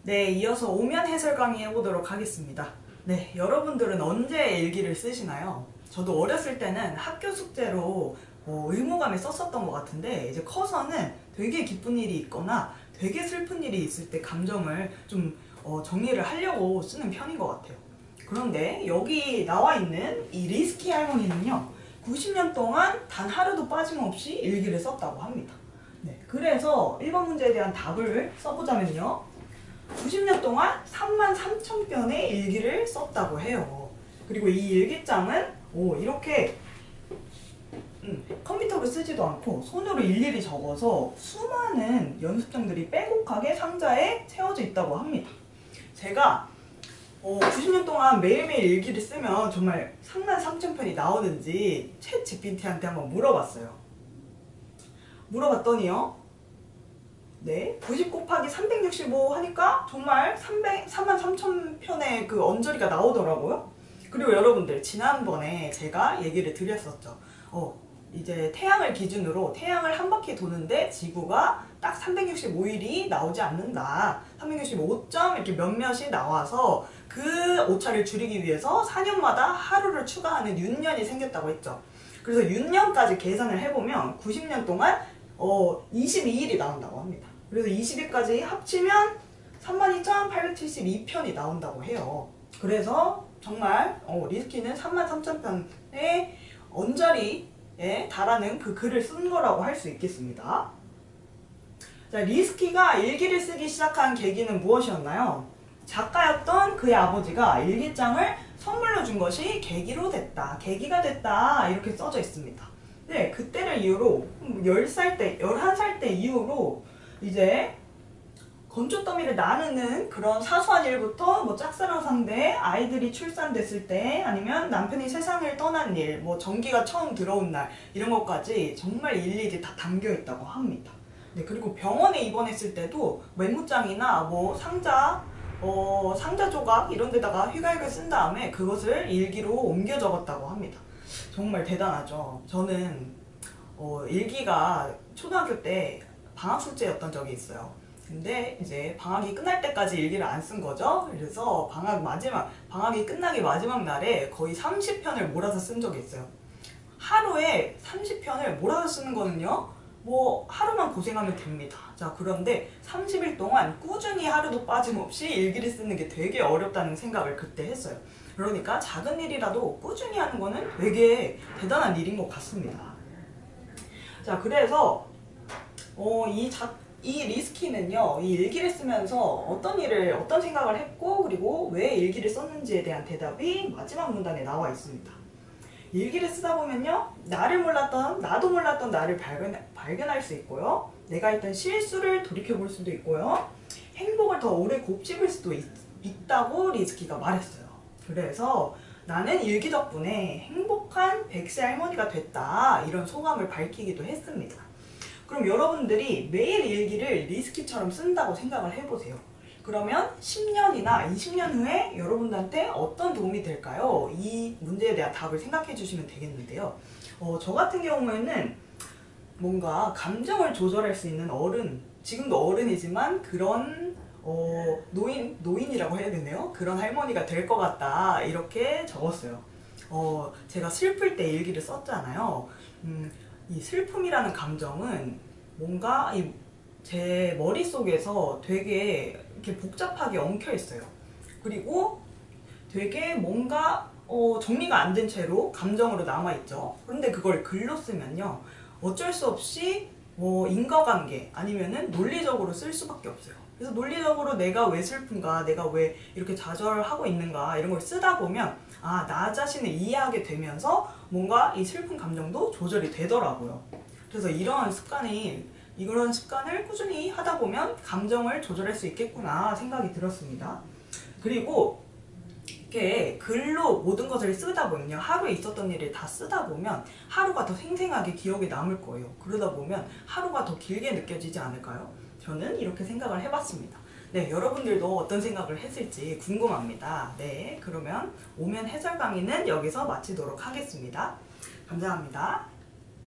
네, 이어서 오면 해설 강의 해보도록 하겠습니다. 네, 여러분들은 언제 일기를 쓰시나요? 저도 어렸을 때는 학교 숙제로 의무감에 썼었던 것 같은데 이제 커서는 되게 기쁜 일이 있거나 되게 슬픈 일이 있을 때 감정을 좀 정리를 하려고 쓰는 편인 것 같아요. 그런데 여기 나와 있는 이 리스키 할머니는요, 90년 동안 단 하루도 빠짐없이 일기를 썼다고 합니다. 네, 그래서 1번 문제에 대한 답을 써보자면요, 90년 동안 33,000편의 일기를 썼다고 해요. 그리고 이 일기장은 이렇게 컴퓨터로 쓰지도 않고 손으로 일일이 적어서 수많은 연습장들이 빼곡하게 상자에 채워져 있다고 합니다. 제가 90년 동안 매일매일 일기를 쓰면 정말 33,000편이 나오는지 챗 GPT한테 한번 물어봤어요. 물어봤더니요, 네, 90 곱하기 365 하니까 정말 33,000편의 그 언저리가 나오더라고요. 그리고 여러분들, 지난번에 제가 얘기를 드렸었죠. 이제 태양을 기준으로 태양을 한 바퀴 도는데 지구가 딱 365일이 나오지 않는다. 365점 이렇게 몇몇이 나와서 그 오차를 줄이기 위해서 4년마다 하루를 추가하는 윤년이 생겼다고 했죠. 그래서 윤년까지 계산을 해보면 90년 동안 22일이 나온다고 합니다. 그래서 20일까지 합치면 32,872편이 나온다고 해요. 그래서 정말 리스키는 33,000편의 언저리에 달하는 그 글을 쓴 거라고 할 수 있겠습니다. 자, 리스키가 일기를 쓰기 시작한 계기는 무엇이었나요? 작가였던 그의 아버지가 일기장을 선물로 준 것이 계기가 됐다 이렇게 써져 있습니다. 네, 그때를 이유로 10살 때, 11살 때 이후로 이제 건조 더미를 나누는 그런 사소한 일부터 뭐 짝사랑 상대, 아이들이 출산됐을 때, 아니면 남편이 세상을 떠난 일, 뭐 전기가 처음 들어온 날, 이런 것까지 정말 일일이 다 담겨 있다고 합니다. 네, 그리고 병원에 입원했을 때도 메모장이나 뭐 상자 조각 이런 데다가 휘갈겨 쓴 다음에 그것을 일기로 옮겨 적었다고 합니다. 정말 대단하죠. 저는 일기가 초등학교 때 방학 숙제였던 적이 있어요. 근데 이제 방학이 끝날 때까지 일기를 안 쓴 거죠. 그래서 방학이 끝나기 마지막 날에 거의 30편을 몰아서 쓴 적이 있어요. 하루에 30편을 몰아서 쓰는 거는요, 뭐 하루만 고생하면 됩니다. 자, 그런데 30일 동안 꾸준히 하루도 빠짐없이 일기를 쓰는 게 되게 어렵다는 생각을 그때 했어요. 그러니까 작은 일이라도 꾸준히 하는 거는 되게 대단한 일인 것 같습니다. 자, 그래서 이 리스키는요, 이 일기를 쓰면서 어떤 생각을 했고, 그리고 왜 일기를 썼는지에 대한 대답이 마지막 문단에 나와 있습니다. 일기를 쓰다 보면요, 나도 몰랐던 나를 발견할 수 있고요, 내가 했던 실수를 돌이켜볼 수도 있고요, 행복을 더 오래 곱씹을 수도 있다고 리스키가 말했어요. 그래서 나는 일기 덕분에 행복한 100세 할머니가 됐다, 이런 소감을 밝히기도 했습니다. 그럼 여러분들이 매일 일기를 리스키처럼 쓴다고 생각을 해보세요. 그러면 10년이나 20년 후에 여러분들한테 어떤 도움이 될까요? 이 문제에 대한 답을 생각해 주시면 되겠는데요. 저 같은 경우에는 뭔가 감정을 조절할 수 있는 지금도 어른이지만 그런 노인이라고 해야 되네요. 그런 할머니가 될 것 같다, 이렇게 적었어요. 제가 슬플 때 일기를 썼잖아요. 이 슬픔이라는 감정은 뭔가 제 머릿속에서 되게 이렇게 복잡하게 엉켜 있어요. 그리고 되게 뭔가 정리가 안 된 채로 감정으로 남아있죠. 그런데 그걸 글로 쓰면요, 어쩔 수 없이 인과관계 아니면은 논리적으로 쓸 수밖에 없어요. 그래서 논리적으로 내가 왜 슬픈가, 내가 왜 이렇게 좌절하고 있는가, 이런 걸 쓰다 보면 나 자신을 이해하게 되면서 뭔가 이 슬픈 감정도 조절이 되더라고요. 그래서 이런 습관을 꾸준히 하다 보면 감정을 조절할 수 있겠구나 생각이 들었습니다. 그리고 이렇게 글로 모든 것을 쓰다 보면요, 하루에 있었던 일을 다 쓰다 보면 하루가 더 생생하게 기억에 남을 거예요. 그러다 보면 하루가 더 길게 느껴지지 않을까요? 저는 이렇게 생각을 해봤습니다. 네, 여러분들도 어떤 생각을 했을지 궁금합니다. 네, 그러면 오면 해설 강의는 여기서 마치도록 하겠습니다. 감사합니다.